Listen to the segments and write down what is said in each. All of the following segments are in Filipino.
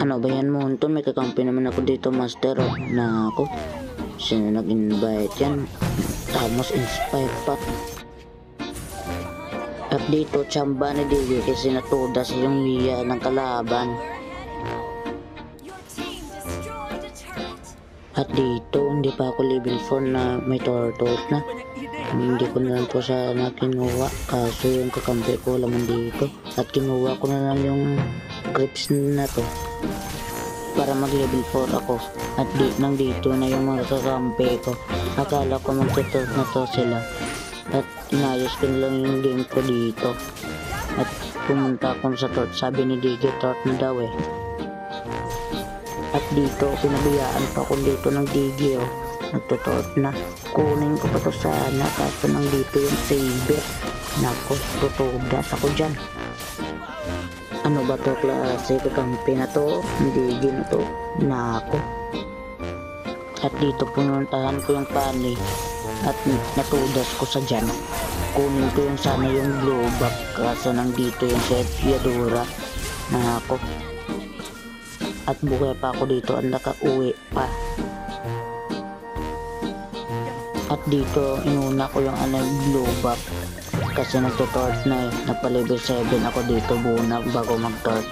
Ano ba yan, Monton? May kakampi naman ako dito, Master. Oh. Na ako. Sino nag-invite yan? Tamos inspired pa. At dito, tsamba ni Digi kasi natudas yung Mia ng kalaban. At dito, hindi pa ako level 4 na may turtle na. Hindi ko na lang po sana kinuha. Kaso yung kakampi ko laman dito. At kinuha ko na lang yung grips na to. Para mag level 4 ako. At nandito na yung mga kakampi ko. Akala ko mag-turtle na to sila. At inayos ko na lang yung game ko dito. At pumunta ako sa tort. Sabi ni Digi, tort na daw eh. At dito, pinabayaan pa ako dito ng Digi oh. Nagtutort na. Kunin ko pa to sana. Kaso nandito yung saber. Nako, tutudas ako dyan. Ano ba to klase? Kakampi na to. Digi na to. Nako. At dito pununtahan ko yung pani. At natudas ko sa dyan. Kunin ko yung sana yung blowback. Kaso nandito yung set Yadura. Nako. At buhay pa ako dito. Ang nakauwi pa. At dito inuna ko yung blowback. Kasi nagtutort na eh. Nagpa-level 7 ako dito bunag bago mag-tort.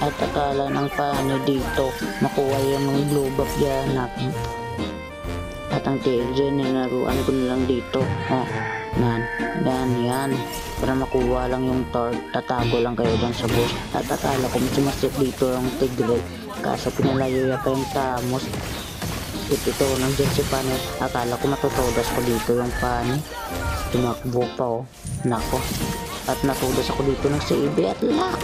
At akala ng pani dito makuha yung blowback yan natin. At ang TLJ ninaruan ko na lang dito. Oh, yan. Para makuha lang yung tort. Tatago lang kayo dyan sa boss. At akala ko sumasip dito yung tigre. Kaso pinalayo pa yung tamos. Ito nandiyan si Pani. Akala ko matutudas ko dito yung Pani. Tumakbo pa oh. Nako. At natudas ako dito ng CB at lock.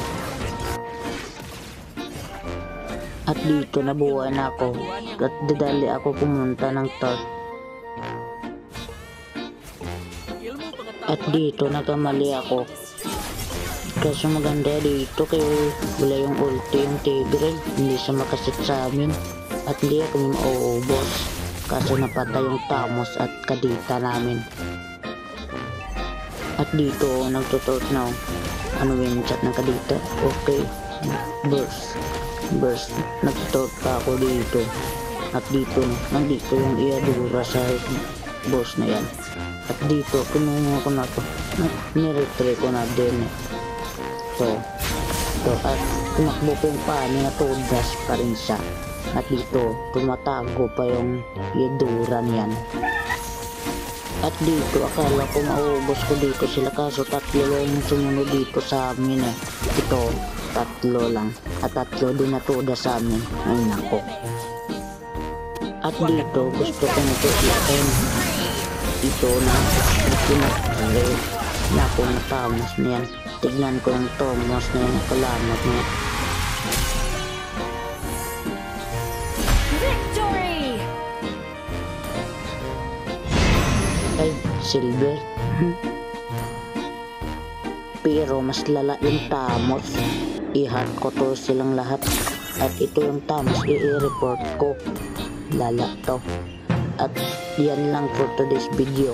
At dito nabuhay na ako. At dadali ako pumunta ng tort. At dito nagkamali ako. Kaso maganda dito kayo. Wala yung ulti yung tigre. Hindi siya makasit sa amin. At hindi ako mauubos. Kaso napatay yung tamos at kadita namin. At dito nagtutort na. Ano yung chat ng kadita? Okay. Burst. Nagtutort pa ako dito. At dito, nandito yung Iadura sa boss na yan. At dito, kinuha ko na to. Niretry ko na din eh. So, at tumakbo ko yung pani na tudas pa rin siya. At dito, tumatago pa yung Iadura niyan. At dito, akala ko maubos ko dito sila. Kaso tatlo lang yung sumunod dito sa amin eh. Ito, tatlo lang. At tatlo din natudas sa amin. Ay nako. At dito, gusto ko nito i-end. Ito na, pinag-red na ako na tamos na yan. Tignan ko yung tomos na yan, kalamat niya. Victory! Ay, silver. Pero mas lala yung tamos. I-hard ko to silang lahat. At ito yung tamos, i-report ko. Lala to. At yan lang for today's video.